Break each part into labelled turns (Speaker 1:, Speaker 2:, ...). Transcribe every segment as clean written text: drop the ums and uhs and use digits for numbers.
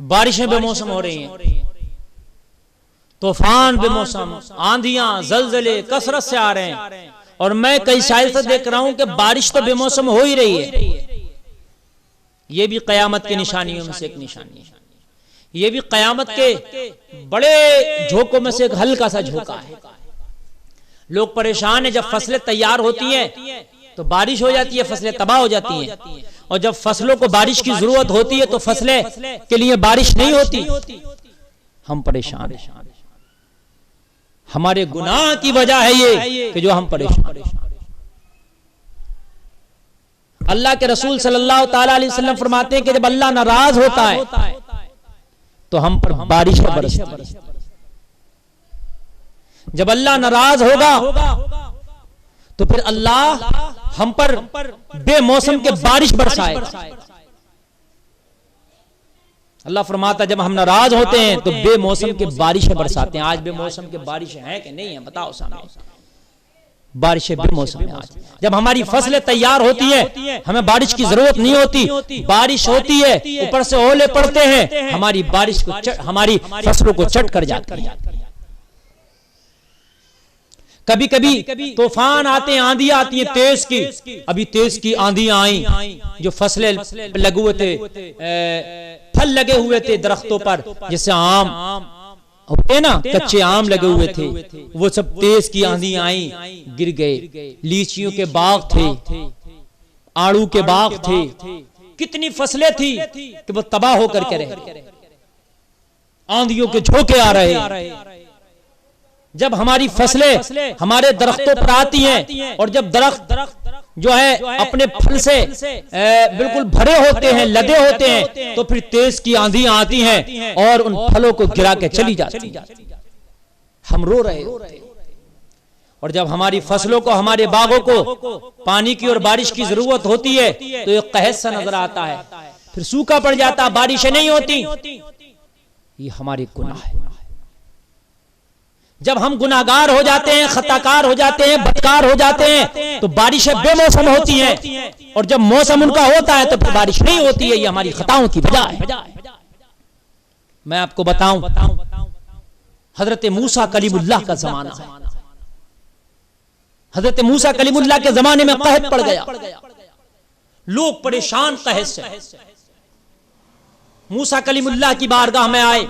Speaker 1: بارشیں بے موسم ہو رہی ہیں، طوفان بے موسم، آندھیاں زلزلے کثرت سے آ رہے ہیں، اور میں کئی سال سے دیکھ رہا ہوں کہ بارش تو بے موسم ہو ہی رہی ہے۔ یہ بھی قیامت کی نشانیوں میں سے ایک نشانی ہے، یہ بھی قیامت کے بڑے جھوکوں میں سے ایک ہلکا سا جھوکا ہے۔ لوگ پریشان ہیں، جب فصلیں تیار ہوتی ہیں تو بارش ہو جاتی ہے، فصلیں تباہ ہو جاتی ہیں، اور جب فصلوں کو بارش کی ضرورت ہوتی ہے تو فصلیں کے لیے بارش نہیں ہوتی، ہم پریشان ہیں۔ ہمارے گناہ کی وجہ ہے یہ کہ جو ہم پریشان ہیں۔ اللہ کے رسول صلی اللہ تعالی علیہ وسلم فرماتے ہیں کہ جب اللہ ناراض ہوتا ہے تو ہم پر بارش برستی ہے۔ جب اللہ ناراض ہوگا تو پھر اللہ ہم پر بے موسم کے بارش برسائے گا۔ اللہ فرماتا ہے جب ہم ناراض ہوتے ہیں تو بے موسم کے بارشیں برساتے ہیں۔ آج بے موسم کے بارشیں ہیں کہ نہیں ہیں؟ بتاؤ سامنے، بارشیں بے موسم ہیں آج۔ جب ہماری فصلیں تیار ہوتی ہیں ہمیں بارش کی ضرورت نہیں ہوتی، بارش ہوتی ہے، اوپر سے اولے پڑتے ہیں، ہماری فصلوں کو چٹ کر جاتی ہیں۔ کبھی کبھی طوفان آتے ہیں، آندھی آتی ہیں تیز کی، ابھی تیز کی آندھیاں آئیں، جو فصلیں لگے ہوئے تھے، پھل لگے ہوئے تھے درختوں پر، جیسے آم ہوتے نا، کچے آم لگے ہوئے تھے، وہ سب تیز کی آندھیاں آئیں، گر گئے۔ لیچیوں کے باغ تھے، آڑو کے باغ تھے، کتنی فصلیں تھی کہ وہ تباہ ہو کر کے رہے۔ آندھیوں کے جھوکے آ رہے۔ جب ہماری فصلیں ہمارے درختوں پر آتی ہیں، اور جب درخت جو ہے اپنے پھل سے بالکل بھرے ہوتے ہیں، لدے ہوتے ہیں، تو پھر تیز کی آندھیاں آتی ہیں اور ان پھلوں کو گرا کے چلی جاتی ہیں۔ ہم رو رہے ہوتے ہیں، اور جب ہماری فصلوں کو، ہمارے باغوں کو پانی کی اور بارش کی ضرورت ہوتی ہے تو ایک قحط سا نظر آتا ہے، پھر سوکھا پڑ جاتا، بارشیں نہیں ہوتی۔ یہ ہمارے گناہ ہے۔ جب ہم گناہگار ہو جاتے ہیں، خطاکار ہو جاتے ہیں، بدکار ہو جاتے ہیں تو بارشیں بے موسم ہوتی ہیں، اور جب موسم ان کا ہوتا ہے تو پھر بارش نہیں ہوتی ہے۔ یہ ہماری خطاؤں کی وجہ ہے۔ میں آپ کو بتاؤں، حضرت موسیٰ کلیم اللہ کا زمانہ ہے۔ حضرت موسیٰ کلیم اللہ کے زمانے میں قحط پڑ گیا، لوگ پریشان قحط سے۔ موسیٰ کلیم اللہ کی بارگاہ میں آئے،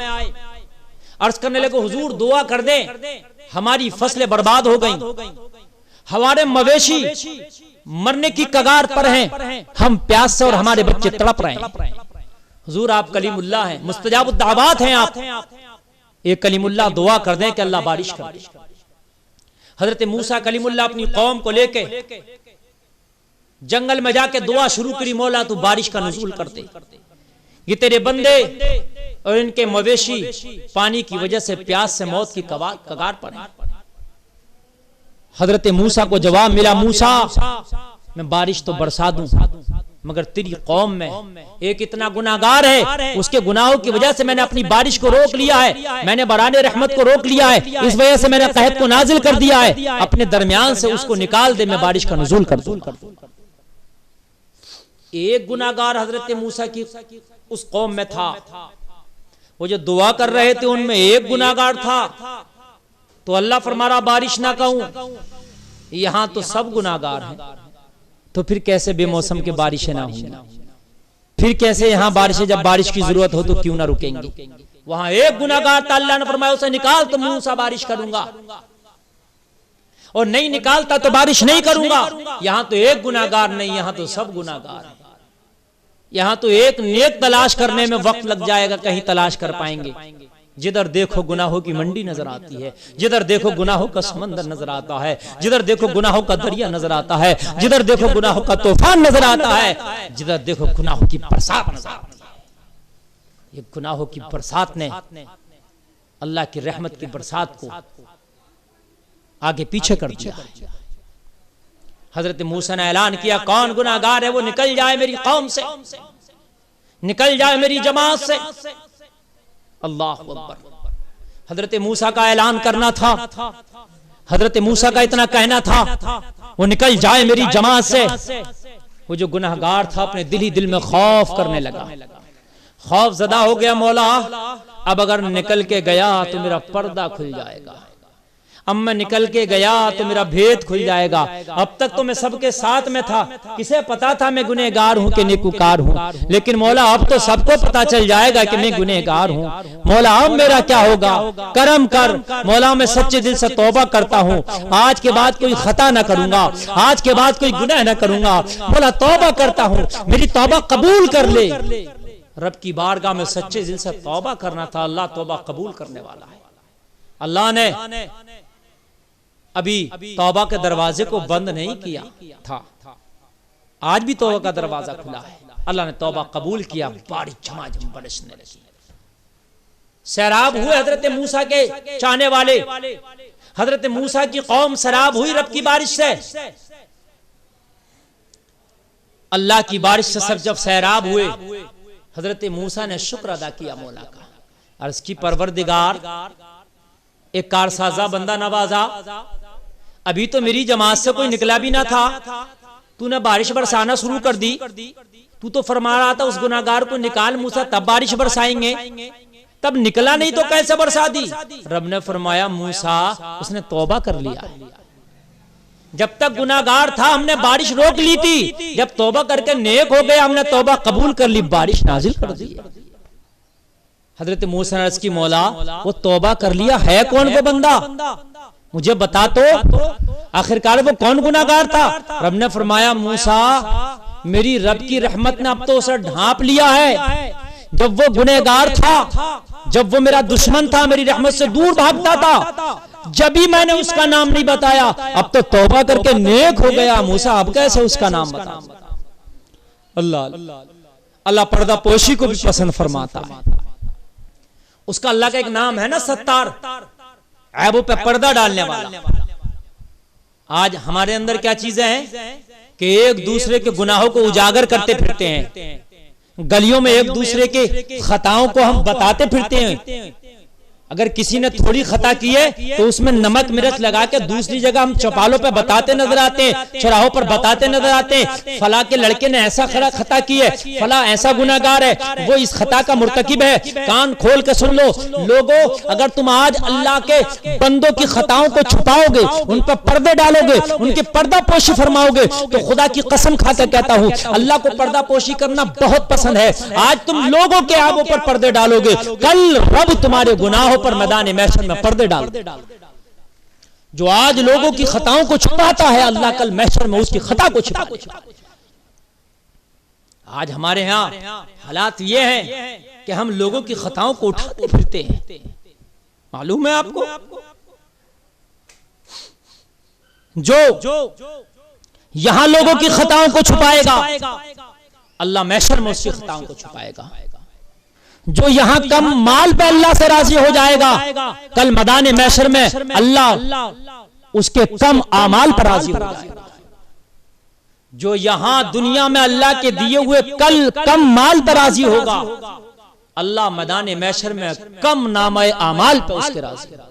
Speaker 1: عرض کرنے لگے حضور دعا کر دیں، ہماری فصلیں برباد ہو گئیں، ہمارے مویشی مرنے کی کگار پر ہیں، ہم پیاس سے اور ہمارے بچے تڑپ رہے ہیں۔ حضور آپ کلیم اللہ ہیں، مستجاب الدعوات ہیں آپ، ایک کلیم اللہ دعا کر دیں کہ اللہ بارش کر دے۔ حضرت موسیٰ کلیم اللہ اپنی قوم کو لے کے جنگل میں جا کے دعا شروع کری، مولا تو بارش کا نزول کر دے، یہ تیرے بندے اور ان کے مویشی پانی کی وجہ سے پیاس سے موت کی کگار پر ہیں۔ حضرت موسیٰ کو جواب ملا، موسیٰ میں بارش تو برسا دوں، مگر تیری قوم میں ایک اتنا گناہگار ہے، اس کے گناہوں کی وجہ سے میں نے اپنی بارش کو روک لیا ہے، میں نے بران رحمت کو روک لیا ہے، اس وجہ سے میں نے قحط کو نازل کر دیا ہے، اپنے درمیان سے اس کو نکال دے، میں بارش کا نزول کر دوں۔ ایک گناہگار حضرت موسیٰ کی اس قوم میں تھا، وہ جو دعا کر رہے تھے ان میں ایک گناہگار تھا، تو اللہ فرما رہا بارش نہ کہوں، یہاں تو سب گناہگار ہیں، تو پھر کیسے بے موسم کے بارشیں نہ ہوں گی؟ پھر کیسے یہاں بارشیں، جب بارش کی ضرورت ہو تو کیوں نہ رکیں گی؟ وہاں ایک گناہگار تھا، اللہ نے فرمایا اسے نکال تو موسیٰ بارش کروں گا، اور نہیں نکالتا تو بارش نہیں کروں گا۔ یہاں تو ایک گناہگار نہیں، یہاں تو سب گناہگار ہیں۔ یہاں تو ایک نیک تلاش کرنے میں وقت لگ جائے گا، کہیں تلاش کر پائیں گے۔ جدھر دیکھو گناہوں کی منڈی نظر آتی ہے، جدھر دیکھو گناہوں کا سمندر نظر آتا ہے، جدھر دیکھو گناہوں کا دریا نظر آتا ہے، جدھر دیکھو گناہوں کا طوفان نظر آتا ہے، جدھر دیکھو گناہوں کی برسات نظر آتی ہے۔ یہ گناہوں کی برسات نے اللہ کی رحمت کی برسات کو آگے پیچھے کر دیا ہے۔ حضرت موسیٰ نے اعلان کیا، کون گناہگار ہے وہ نکل جائے میری قوم سے، نکل جائے میری جماعت سے۔ اللہ اکبر۔ حضرت موسیٰ کا اعلان کرنا تھا، حضرت موسیٰ کا اتنا کہنا تھا وہ نکل جائے میری جماعت سے۔ وہ جو گناہگار تھا اپنے دل ہی دل میں خوف کرنے لگا، خوف زدہ ہو گیا مولا اب اگر نکل کے گیا تو میرا پردہ کھل جائے گا، اب میں نکل کے گیا تو میرا بھید کھل جائے گا، اب تک تو میں سب کے ساتھ میں تھا، کسے پتا تھا میں گنہگار ہوں کہ نیکوکار ہوں، لیکن مولا اب تو سب کو پتا چل جائے گا کہ میں گنہگار ہوں، مولا اب میرا کیا ہوگا، کرم کر مولا، میں سچے دل سے توبہ کرتا ہوں، آج کے بعد کوئی خطا نہ کروں گا، آج کے بعد کوئی گناہ نہ کروں گا، مولا توبہ کرتا ہوں، میری توبہ قبول کر لے۔ رب کی بارگاہ میں سچے دل سے توبہ کرنا تھا، اللہ توبہ قبول کرنے والا ہے۔ اللہ نے ابھی توبہ کے دروازے کو بند نہیں کیا تھا، آج بھی توبہ کا دروازہ کھلا ہے، اللہ نے توبہ قبول کیا، بارش جھماجھم برسنے لگی، سیراب ہوئے حضرت موسیٰ کے چاہنے والے، حضرت موسیٰ کی قوم سیراب ہوئی رب کی بارش سے، اللہ کی بارش سے سب جب سیراب ہوئے، حضرت موسیٰ نے شکر ادا کیا مولا کا، عرض کی پروردگار ایک کارسازہ بندہ نوازا، ابھی تو میری جماعت سے کوئی نکلا بھی نہ تھا، تو نے بارش برسانا شروع کر دی، تو تو فرما رہا تھا اس گناہگار کو نکال موسیٰ تب بارش برسائیں گے، تب نکلا نہیں تو کیسے برسا دی؟ رب نے فرمایا موسیٰ اس نے توبہ کر لیا، جب تک گناہگار تھا ہم نے بارش روک لی تھی، جب توبہ کر کے نیک ہو گیا ہم نے توبہ قبول کر لی، بارش نازل کر دی۔ حضرت موسیٰ نے عرض کی مولا وہ توبہ کر لیا ہے کون وہ بندہ، مجھے بتا تو آخرکار وہ کون گناہگار تھا؟ رب نے فرمایا موسیٰ میری رب کی رحمت نے اب تو اسے ڈھانپ لیا ہے، جب وہ گنہگار تھا، جب وہ میرا دشمن تھا، میری رحمت سے دور بھاگتا تھا، جب ہی میں نے اس کا نام نہیں بتایا، اب تو توبہ کر کے نیک ہو گیا موسیٰ، اب کیسے اس کا نام بتا؟ اللہ پردہ پوشی کو بھی پسند فرماتا ہے، اس کا اللہ کا ایک نام ہے نا ستار، عیبوں پہ پردہ ڈالنے والا۔ آج ہمارے اندر کیا چیزیں ہیں کہ ایک دوسرے کے گناہوں کو اجاگر کرتے پھرتے ہیں، گلیوں میں ایک دوسرے کے خطاؤں کو ہم بتاتے پھرتے ہیں، اگر کسی نے تھوڑی خطا کی ہے تو اس میں نمک مرچ لگا کے دوسری جگہ ہم چوپالوں پہ بتاتے نظر آتے ہیں، چوراہوں پر بتاتے نظر آتے ہیں، فلاں کے لڑکے نے ایسا خطا کی ہے، فلاں ایسا گناہگار ہے، وہ اس خطا کا مرتکب ہے، کان کھول کے سن لو لوگوں، اگر تم آج اللہ کے بندوں کی خطاؤں کو چھپاؤ گے، ان پر پردے ڈالو گے، ان کی پردہ پوشی فرماؤ گے، تو خدا کی قسم کھا کے کہتا ہوں اللہ کو پردہ پوشی کرنا بہت پسند ہے۔ آج تم لوگوں کے عیبوں پر پردے ڈالو گے، کل رب تمہارے گناہوں پر میدان محشر میں پردے ڈال دے۔ جو آج لوگوں کی خطاؤں کو چھپاتا ہے اللہ کل محشر میں اس کی خطا کو چھپا دے۔ آج ہمارے ہاں حالات یہ ہیں کہ ہم لوگوں کی خطاؤں کو اٹھاتے پھرتے ہیں، معلوم ہے آپ کو؟ جو یہاں لوگوں کی خطاؤں کو چھپائے گا اللہ محشر میں اس کی خطاؤں کو چھپائے گا، جو یہاں کم مال پہ اللہ سے راضی ہو جائے گا کل میدان محشر میں اللہ اس کے کم اعمال پر راضی ہو جائے گا، جو یہاں دنیا میں اللہ کے دیے ہوئے کل کم مال پر راضی ہوگا اللہ میدان محشر میں کم نامہ اعمال پہ اس کے راضی ہوگا۔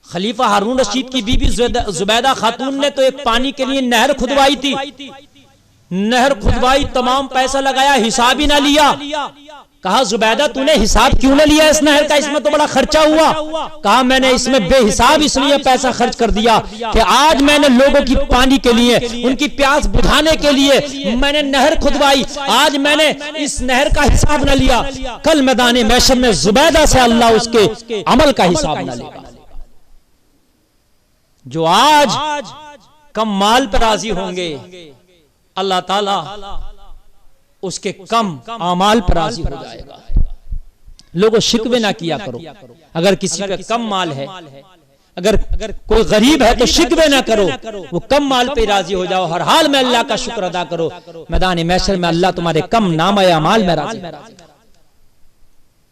Speaker 1: خلیفہ ہارون رشید کی بیوی زبیدہ خاتون نے تو ایک پانی کے لیے نہر کھدوائی تھی، نہر کھدوائی، تمام پیسہ لگایا، حساب ہی نہ لیا، کہا زبیدہ تو نے حساب کیوں نہ لیا اس نہر کا، اس میں تو بڑا خرچہ ہوا، کہا میں نے اس میں بے حساب اس لیے پیسہ خرچ کر دیا کہ آج میں نے لوگوں کی پانی کے لیے، ان کی پیاس بجھانے کے لیے میں نے نہر کھدوائی، آج میں نے اس نہر کا حساب نہ لیا، کل میدان محشر میں زبیدہ سے اللہ اس کے عمل کا حساب نہ لے گا۔ جو آج کم مال پر راضی ہوں گے اللہ تعالیٰ اس کے کم اعمال پر راضی ہو جائے گا۔ لوگوں شکوے نہ کیا کرو، اگر کسی کا کم مال ہے، اگر کوئی غریب ہے تو شکوے نہ کرو، وہ کم مال پہ راضی ہو جاؤ، ہر حال میں اللہ کا شکر ادا کرو، میدان محشر میں اللہ تمہارے کم نامہ اعمال میں راضی ہے۔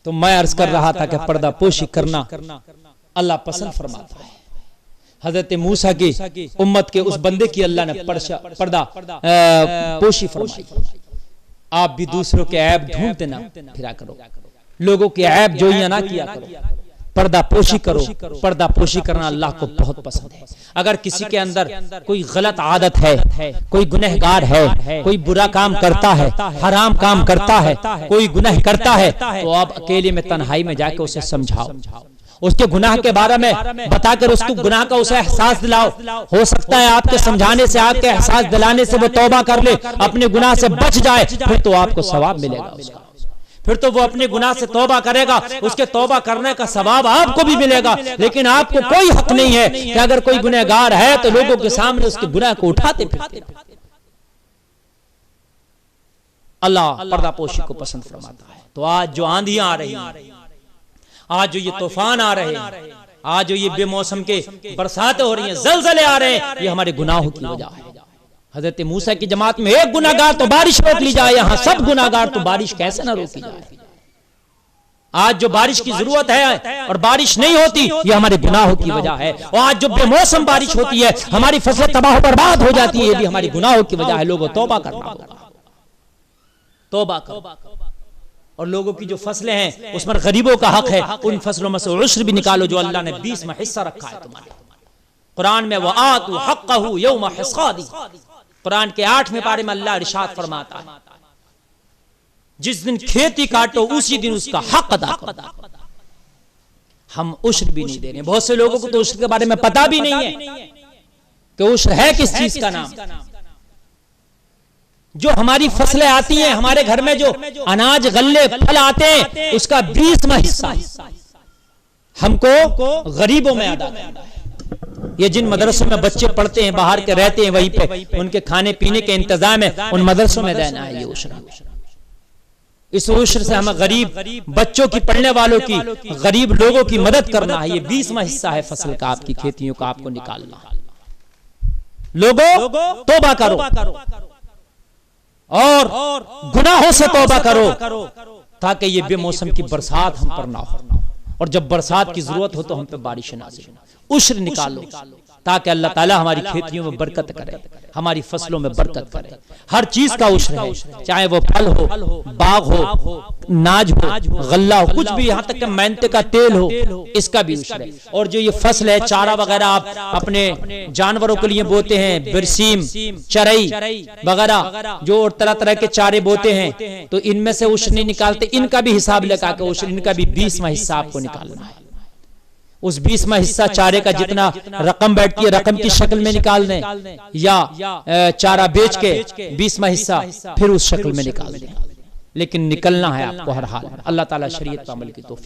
Speaker 1: تو میں عرض کر رہا تھا کہ پردہ پوشی کرنا اللہ پسند فرماتا ہے۔ حضرت موسیٰ کی امت کے اس بندے کی اللہ نے پردہ پوشی فرمائی۔ آپ بھی دوسروں کے عیب ڈھونڈتے نہ پھرا کرو، لوگوں کے عیب جوئیاں نہ کیا کرو، پردہ پوشی کرو. پردہ پوشی کرنا اللہ کو بہت پسند ہے. اگر کسی کے اندر کوئی غلط عادت ہے, کوئی گنہگار ہے, کوئی برا کام کرتا ہے, حرام کام کرتا ہے, کوئی گناہ کرتا ہے, تو آپ اکیلے میں تنہائی میں جا کے اسے سمجھاؤ, اس کے گناہ کے بارے میں بتا کر اس کو گناہ کا اسے احساس دلاؤ. ہو سکتا ہے آپ کے سمجھانے سے, آپ کے احساس دلانے سے وہ توبہ کر لے, اپنے گناہ سے بچ جائے, پھر تو آپ کو ثواب ملے گا اس کا. پھر تو وہ اپنے گناہ سے توبہ کرے گا, اس کے توبہ کرنے کا ثواب آپ کو بھی ملے گا. لیکن آپ کو کوئی حق نہیں ہے کہ اگر کوئی گنہگار ہے تو لوگوں کے سامنے اس کے گناہ کو اٹھاتے پھرتے. اللہ پردہ پوشی کو پسند فرماتا ہے. تو آج جو آندھیاں آ رہی ہیں, آج جو یہ طوفان آ رہے ہیں, آج جو یہ بے موسم کے برساتیں ہو رہی ہیں, زلزلے آ رہے ہیں, یہ ہمارے گناہوں کی وجہ ہے. حضرت موسیٰ کی جماعت میں ایک گناہگار تو بارش روک لی جائے, یہاں سب گناہگار تو بارش کیسے نہ روکی جائے. آج جو بارش کی ضرورت ہے اور بارش نہیں ہوتی, یہ ہمارے گناہوں کی وجہ ہے. اور آج جو بے موسم بارش ہوتی ہے, ہماری فصلیں تباہ و برباد ہو جاتی ہے, یہ بھی ہماری گناہوں کی وجہ ہے. لوگوں توبہ کرنا ہوگا, توبہ کرو. اور لوگوں کی جو فصلیں ہیں اس پر غریبوں کا حق ہے, ان فصلوں میں سے عشر بھی نکالو جو اللہ نے 20 میں حصہ رکھا ہے تمہارے. قرآن میں وَآتُوا حَقَّهُ يَوْمَ حِصَادِهِ, قرآن کے 8ویں پارے میں اللہ ارشاد فرماتا ہے, جس دن کھیتی کاٹو اسی دن اس کا حق ادا کرو. ہم عشر بھی نہیں دے رہے. بہت سے لوگوں کو تو عشر کے بارے میں پتہ بھی نہیں ہے کہ عشر ہے کس چیز کا نام. جو ہماری فصلیں آتی ہیں, ہمارے گھر میں جو اناج غلے پھل آتے ہیں, اس کا 20واں حصہ ہم کو غریبوں میں ادا کرنا ہے. یہ جن مدرسوں میں بچے پڑھتے ہیں, باہر کے رہتے ہیں, وہیں پہ ان کے کھانے پینے کے انتظام ہے, ان مدرسوں میں دینا ہے یہ عشر. اس عشر سے ہمیں غریب بچوں کی, پڑھنے والوں کی, غریب لوگوں کی مدد کرنا ہے. یہ 20واں حصہ ہے فصل کا, آپ کی کھیتیوں کا آپ کو نکالنا. لوگوں توبہ کرو اور گناہوں سے توبہ کرو, تاکہ یہ بے موسم کی برسات ہم پر نہ ہو, اور جب برسات کی ضرورت ہو تو ہم پہ بارش نازل ہو. عشر نکالو تاکہ اللہ تعالی ہماری کھیتیوں میں برکت کرے, ہماری فصلوں میں برکت کرے. ہر چیز کا عشر ہے, چاہے وہ پھل ہو, باغ ہو, ناج ہو, غلہ ہو, کچھ بھی, یہاں تک کہ مینتے کا تیل ہو, اس کا بھی عشر ہے. اور جو یہ فصل ہے, چارہ وغیرہ آپ اپنے جانوروں کے لیے بوتے ہیں, برسیم, چرئی وغیرہ, جو اور طرح طرح کے چارے بوتے ہیں, تو ان میں سے عشر نہیں نکالتے. ان کا بھی حساب لگا کے عشر, ان کا بھی 20واں حصہ آپ کو نکالنا ہے. اس 20واں حصہ چارے کا جتنا رقم بیٹھتی ہے, رقم کی شکل میں نکال دیں, یا چارہ بیچ کے 20واں حصہ پھر اس شکل میں نکال دیں. لیکن نکلنا ہے آپ کو ہر حال. اللہ تعالیٰ شریعت پر عمل کی توفیق